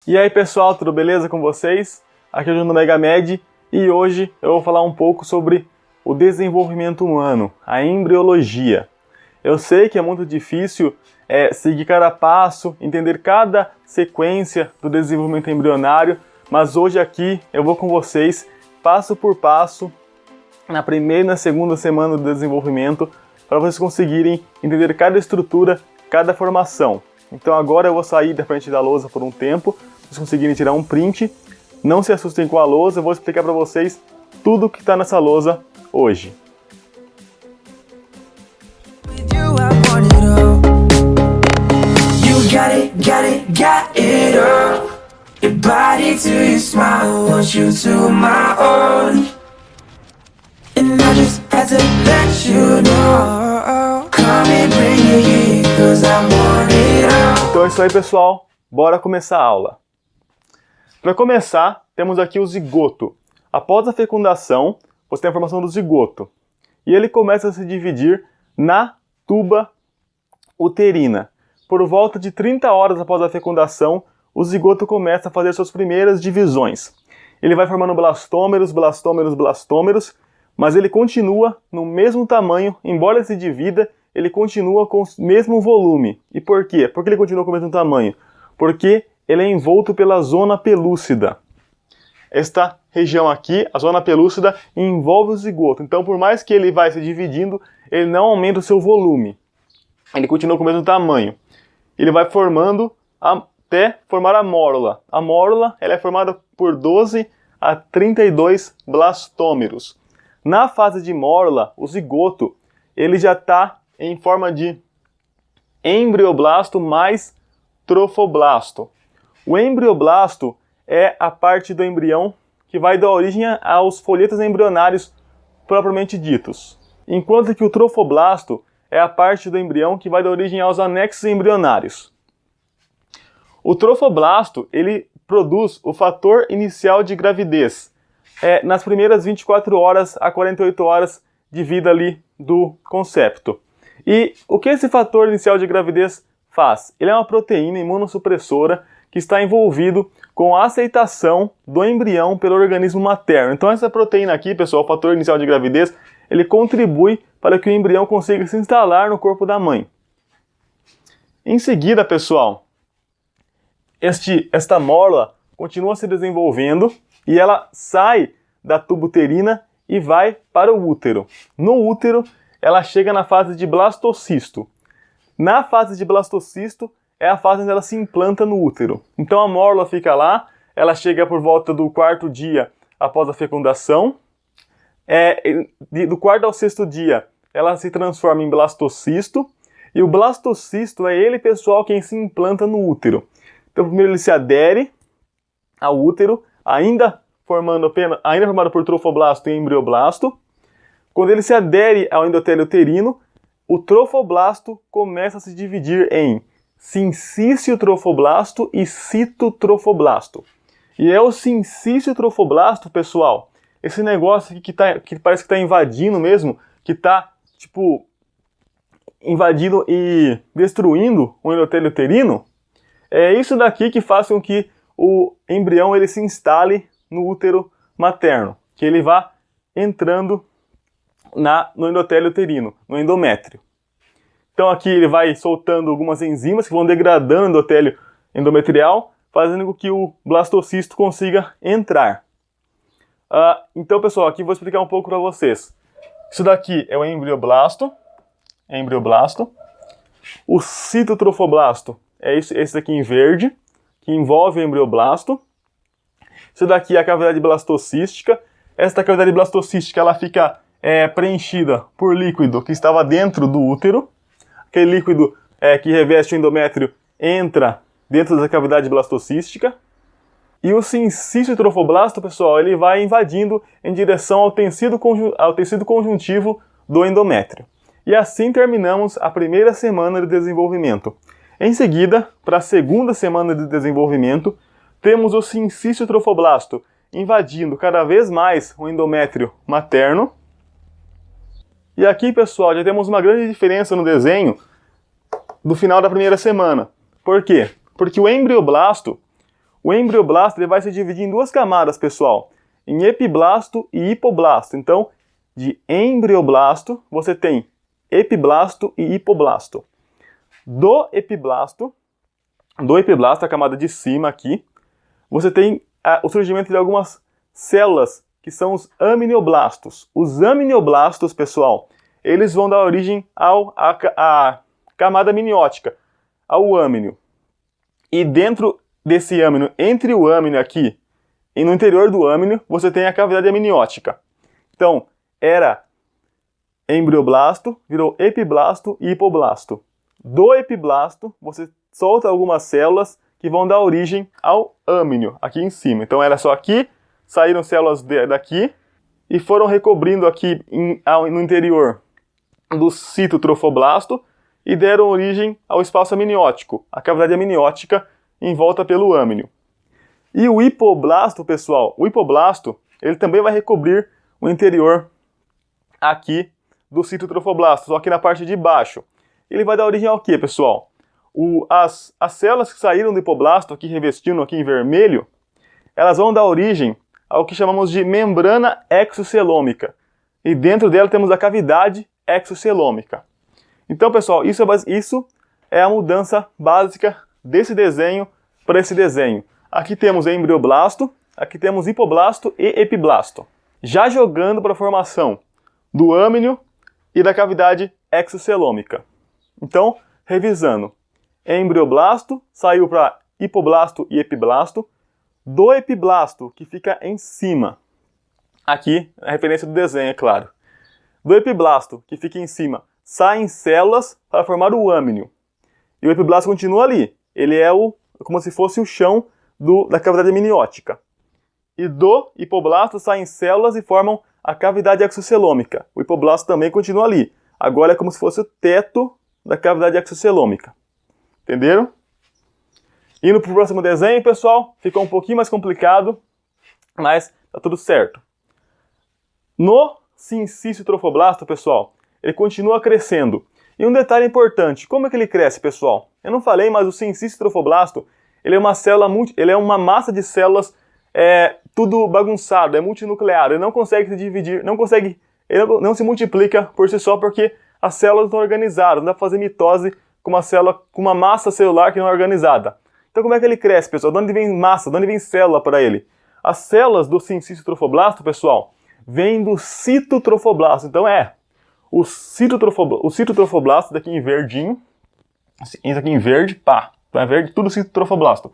E aí pessoal, tudo beleza com vocês? Aqui é o João do Megamed e hoje eu vou falar um pouco sobre o desenvolvimento humano, a embriologia. Eu sei que é muito difícil seguir cada passo, entender cada sequência do desenvolvimento embrionário, mas hoje aqui eu vou com vocês passo por passo na primeira e na segunda semana do desenvolvimento para vocês conseguirem entender cada estrutura, cada formação. Então agora eu vou sair da frente da lousa por um tempo, para vocês conseguirem tirar um print. Não se assustem com a lousa, eu vou explicar para vocês tudo que está nessa lousa hoje. Então é isso aí, pessoal. Bora começar a aula. Para começar, temos aqui o zigoto. Após a fecundação, você tem a formação do zigoto. E ele começa a se dividir na tuba uterina. Por volta de 30 horas após a fecundação, o zigoto começa a fazer suas primeiras divisões. Ele vai formando blastômeros, mas ele continua no mesmo tamanho, embora ele se divida, ele continua com o mesmo volume. E por quê? Por que ele continua com o mesmo tamanho? Porque ele é envolto pela zona pelúcida. Esta região aqui, a zona pelúcida, envolve o zigoto. Então, por mais que ele vai se dividindo, ele não aumenta o seu volume. Ele continua com o mesmo tamanho. Ele vai formando até formar a mórula. A mórula ela é formada por 12 a 32 blastômeros. Na fase de mórula, o zigoto ele já está em forma de embrioblasto mais trofoblasto. O embrioblasto é a parte do embrião que vai dar origem aos folhetos embrionários propriamente ditos. Enquanto que o trofoblasto é a parte do embrião que vai dar origem aos anexos embrionários. O trofoblasto ele produz o fator inicial de gravidez nas primeiras 24 horas a 48 horas de vida ali do concepto. E o que esse fator inicial de gravidez faz? Ele é uma proteína imunossupressora que está envolvido com a aceitação do embrião pelo organismo materno. Então essa proteína aqui, pessoal, o fator inicial de gravidez, ele contribui para que o embrião consiga se instalar no corpo da mãe. Em seguida, pessoal, esta mórula continua se desenvolvendo e ela sai da tuba uterina e vai para o útero. No útero, ela chega na fase de blastocisto. Na fase de blastocisto é a fase onde ela se implanta no útero. Então a mórula fica lá, ela chega por volta do 4º dia após a fecundação. Do 4º ao 6º dia ela se transforma em blastocisto. E o blastocisto é ele, pessoal, quem se implanta no útero. Então primeiro ele se adere ao útero, ainda formado por trofoblasto e embrioblasto. Quando ele se adere ao endotélio uterino, o trofoblasto começa a se dividir em sincício-trofoblasto e citotrofoblasto. E é o sincício-trofoblasto, pessoal, esse negócio aqui que parece que está invadindo mesmo, que está, invadindo e destruindo o endotélio uterino. É isso daqui que faz com que o embrião ele se instale no útero materno, que ele vá entrando no endotélio uterino, no endométrio. Então aqui ele vai soltando algumas enzimas que vão degradando o endotélio endometrial, fazendo com que o blastocisto consiga entrar. Então, pessoal, aqui vou explicar um pouco para vocês. Isso daqui é o embrioblasto. O citotrofoblasto é esse daqui em verde, que envolve o embrioblasto. Isso daqui é a cavidade blastocística. Esta cavidade blastocística ela fica preenchida por líquido que estava dentro do útero. Aquele líquido que reveste o endométrio entra dentro da cavidade blastocística. E o sincício-trofoblasto, pessoal, ele vai invadindo em direção ao tecido conjuntivo do endométrio. E assim terminamos a primeira semana de desenvolvimento. Em seguida, para a segunda semana de desenvolvimento, temos o sincício-trofoblasto invadindo cada vez mais o endométrio materno. E aqui, pessoal, já temos uma grande diferença no desenho do final da primeira semana. Por quê? Porque o embrioblasto, o embrioblasto ele vai se dividir em duas camadas, pessoal, em epiblasto e hipoblasto. Então, de embrioblasto, você tem epiblasto e hipoblasto. Do epiblasto, a camada de cima aqui, você tem o surgimento de algumas células que são os amnioblastos. Os amnioblastos, pessoal, eles vão dar origem à camada amniótica, ao âmnio. E dentro desse âmnio, entre o âmnio aqui e no interior do âmnio, você tem a cavidade amniótica. Então, era embrioblasto, virou epiblasto e hipoblasto. Do epiblasto, você solta algumas células que vão dar origem ao âmnio, aqui em cima. Então era só aqui, saíram células daqui e foram recobrindo aqui no interior do citotrofoblasto e deram origem ao espaço amniótico, a cavidade amniótica em volta pelo âmnio. E o hipoblasto, pessoal, o hipoblasto, ele também vai recobrir o interior aqui do citotrofoblasto, só que na parte de baixo. Ele vai dar origem ao que, pessoal? As células que saíram do hipoblasto, aqui revestindo aqui em vermelho, elas vão dar origem ao que chamamos de membrana exocelômica. E dentro dela temos a cavidade exocelômica. Então, pessoal, isso é a mudança básica desse desenho para esse desenho. Aqui temos embrioblasto, aqui temos hipoblasto e epiblasto. Já jogando para a formação do âmnio e da cavidade exocelômica. Então, revisando, embrioblasto saiu para hipoblasto e epiblasto. Do epiblasto, que fica em cima, aqui a referência do desenho, é claro. Do epiblasto, que fica em cima, saem células para formar o âmnio. E o epiblasto continua ali. Ele é como se fosse o chão da cavidade amniótica. E do hipoblasto saem células e formam a cavidade exocelômica. O hipoblasto também continua ali. Agora é como se fosse o teto da cavidade exocelômica. Entenderam? Indo para o próximo desenho, pessoal, ficou um pouquinho mais complicado, mas tá tudo certo. No sincício trofoblasto, pessoal, ele continua crescendo. E um detalhe importante, como é que ele cresce, pessoal? Eu não falei, mas o sincício trofoblasto, ele é uma célula, ele é uma massa de células tudo bagunçado, é multinuclear, ele não consegue se dividir, ele não se multiplica por si só porque as células estão organizadas, não dá para fazer mitose com uma massa celular que não é organizada. Então como é que ele cresce, pessoal? De onde vem massa? De onde vem célula para ele? As células do sincício trofoblasto, pessoal, vêm do citotrofoblasto. Então o citotrofoblasto daqui em verdinho, isso aqui em verde, pá, tá verde, tudo citotrofoblasto.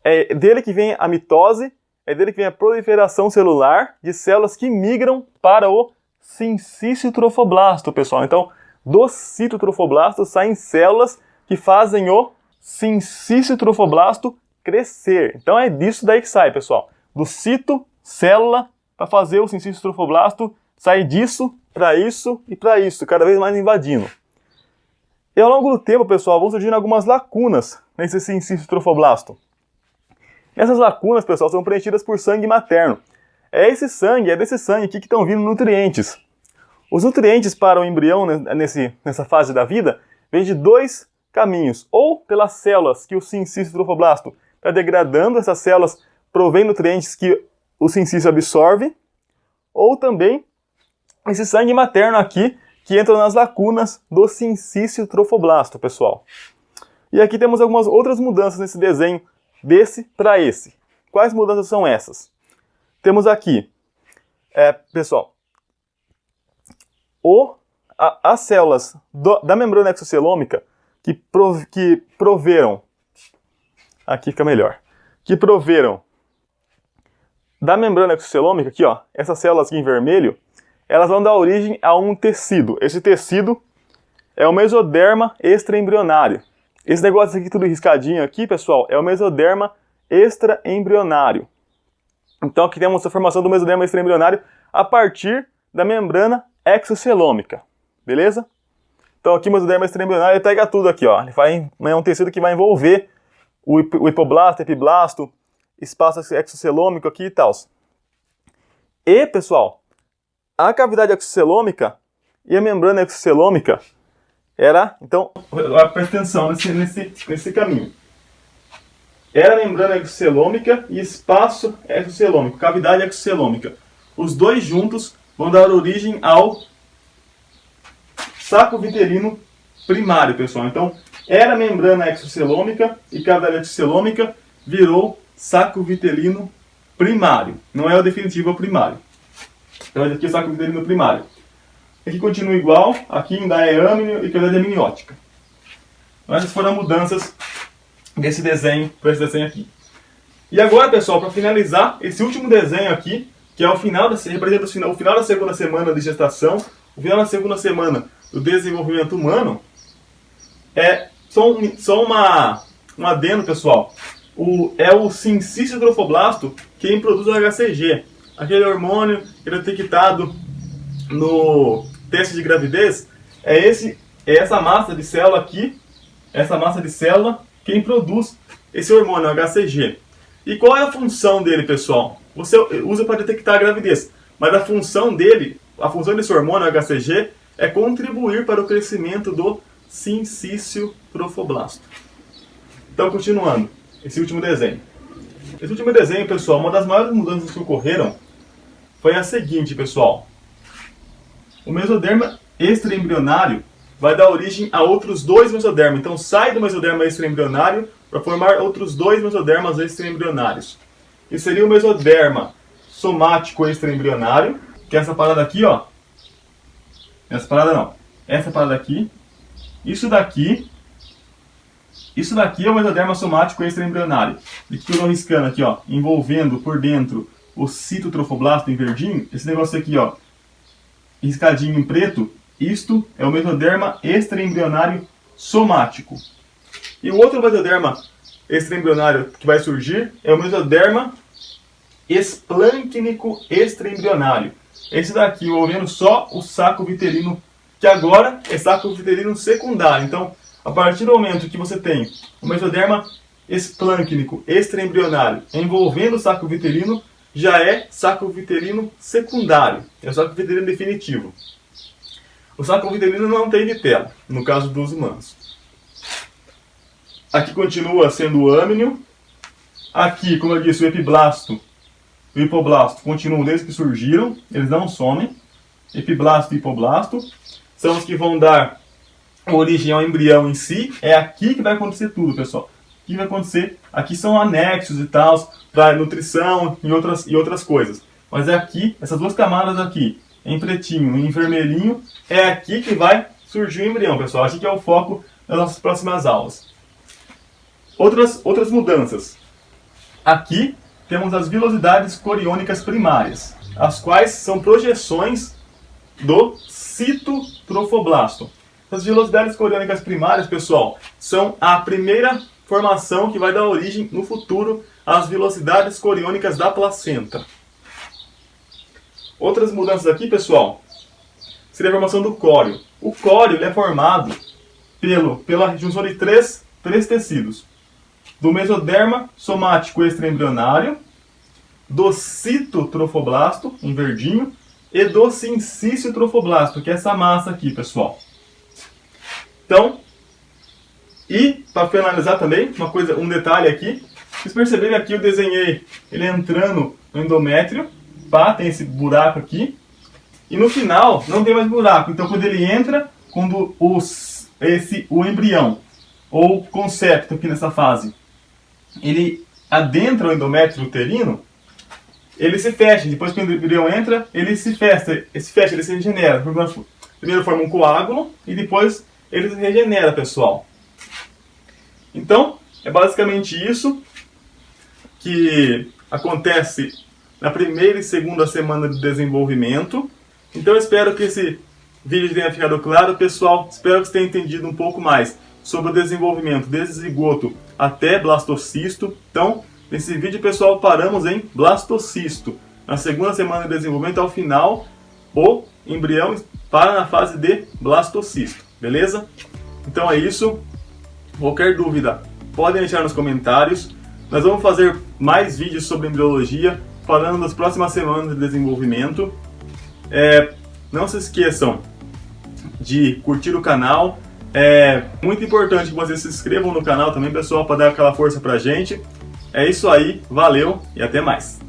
É dele que vem a mitose, é dele que vem a proliferação celular de células que migram para o sincício trofoblasto, pessoal. Então, do citotrofoblasto saem células que fazem o sincício trofoblasto crescer. Então é disso daí que sai, pessoal. Do cito, célula, para fazer o sincício trofoblasto, sai disso para isso e para isso, cada vez mais invadindo. E ao longo do tempo, pessoal, vão surgindo algumas lacunas nesse sincício trofoblasto. Essas lacunas, pessoal, são preenchidas por sangue materno. É desse sangue aqui que estão vindo nutrientes. Os nutrientes para o embrião nessa fase da vida vêm de dois caminhos. Ou pelas células que o sincício trofoblasto está degradando, essas células provêm nutrientes que o sincício absorve, ou também esse sangue materno aqui que entra nas lacunas do sincício trofoblasto, pessoal. E aqui temos algumas outras mudanças nesse desenho, desse para esse. Quais mudanças são essas? Temos aqui, pessoal, as células da membrana exocelômica que proveram, aqui fica melhor, que proveram da membrana exocelômica, aqui ó, essas células aqui em vermelho, elas vão dar origem a um tecido. Esse tecido é o mesoderma extraembrionário. Esse negócio aqui tudo riscadinho aqui, pessoal, é o mesoderma extraembrionário. Então aqui temos a formação do mesoderma extraembrionário a partir da membrana exocelômica. Beleza? Então aqui o mesoderma extraembrionário pega tudo aqui, ó. É um tecido que vai envolver o hipoblasto, epiblasto, espaço exocelômico aqui e tal. E, pessoal, a cavidade exocelômica e a membrana exocelômica era, então, presta atenção nesse caminho. era membrana exocelômica e espaço exocelômico, cavidade exocelômica. Os dois juntos vão dar origem ao saco vitelino primário, pessoal. Então, era membrana exocelômica e cavidade exocelômica, virou saco vitelino primário. Não é o definitivo, é o primário. Então, aqui é o saco vitelino primário. Aqui continua igual, aqui ainda é âmnio e cavidade amniótica. Essas foram mudanças desse desenho para esse desenho aqui. E agora, pessoal, para finalizar, esse último desenho aqui, que é o final representa o final da segunda semana de gestação, o final da segunda semana do desenvolvimento humano, é só um adendo, pessoal. É o sincício trofoblasto quem produz o HCG. Aquele hormônio que é detectado no teste de gravidez, é essa massa de célula aqui, essa massa de célula, quem produz esse hormônio, o HCG. E qual é a função dele, pessoal? Você usa para detectar a gravidez, mas a função desse hormônio, o HCG, é contribuir para o crescimento do sincício trofoblasto. Então, continuando, esse último desenho. Esse último desenho, pessoal, uma das maiores mudanças que ocorreram foi a seguinte, pessoal. O mesoderma extraembrionário vai dar origem a outros dois mesodermas. Então, sai do mesoderma extraembrionário para formar outros dois mesodermas extraembrionários. E seria o mesoderma somático extraembrionário, que é essa parada aqui, ó. Essa parada não. Essa parada aqui. Isso daqui é o mesoderma somático extraembrionário. E que eu estou riscando aqui, ó, envolvendo por dentro o citotrofoblasto em verdinho. Esse negócio aqui, ó, riscadinho em preto. Isto é o mesoderma extraembrionário somático. E o outro mesoderma extraembrionário que vai surgir é o mesoderma esplâncnico extraembrionário. Esse daqui envolvendo só o saco vitelino, que agora é saco vitelino secundário. Então, a partir do momento que você tem o mesoderma esplâncnico extraembrionário envolvendo o saco vitelino, já é saco vitelino secundário. É o saco vitelino definitivo. O saco vitelino não tem vitela, no caso dos humanos. Aqui continua sendo o âmnio. Aqui, como eu disse, o epiblasto e o hipoblasto continuam desde que surgiram, eles não somem. Epiblasto e hipoblasto são os que vão dar origem ao embrião em si. É aqui que vai acontecer tudo, pessoal. O que vai acontecer? Aqui são anexos e tal, para nutrição e outras coisas. Mas é aqui, essas duas camadas aqui, em pretinho e em vermelhinho, é aqui que vai surgir o embrião, pessoal. Aqui que é o foco das nossas próximas aulas. Outras mudanças. Aqui temos as vilosidades coriônicas primárias, as quais são projeções do citotrofoblasto. As vilosidades coriônicas primárias, pessoal, são a primeira formação que vai dar origem no futuro às velocidades coriônicas da placenta. Outras mudanças aqui, pessoal, seria a formação do córeo. O córeo ele é formado pela junção de três tecidos. Do mesoderma somático extraembrionário, do citotrofoblasto, em verdinho, e do sincício trofoblasto, que é essa massa aqui, pessoal. Então, e para finalizar também, um detalhe aqui, vocês perceberam aqui eu desenhei ele entrando no endométrio, pá, tem esse buraco aqui, e no final não tem mais buraco. Então quando ele entra, quando o embrião, ou concepto aqui nessa fase, ele adentra o endométrio uterino, ele se fecha. Depois que o embrião entra, ele se fecha, ele se regenera. Primeiro forma um coágulo e depois ele se regenera, pessoal. Então, é basicamente isso que acontece na primeira e segunda semana de desenvolvimento. Então, eu espero que esse vídeo tenha ficado claro, pessoal. Espero que você tenha entendido um pouco mais sobre o desenvolvimento desde zigoto até blastocisto. Então, nesse vídeo, pessoal, paramos em blastocisto. Na segunda semana de desenvolvimento, ao final, o embrião para na fase de blastocisto. Beleza? Então é isso. Qualquer dúvida, podem deixar nos comentários. Nós vamos fazer mais vídeos sobre embriologia, falando das próximas semanas de desenvolvimento. Não se esqueçam de curtir o canal. É muito importante que vocês se inscrevam no canal também, pessoal, para dar aquela força pra gente. É isso aí, valeu e até mais!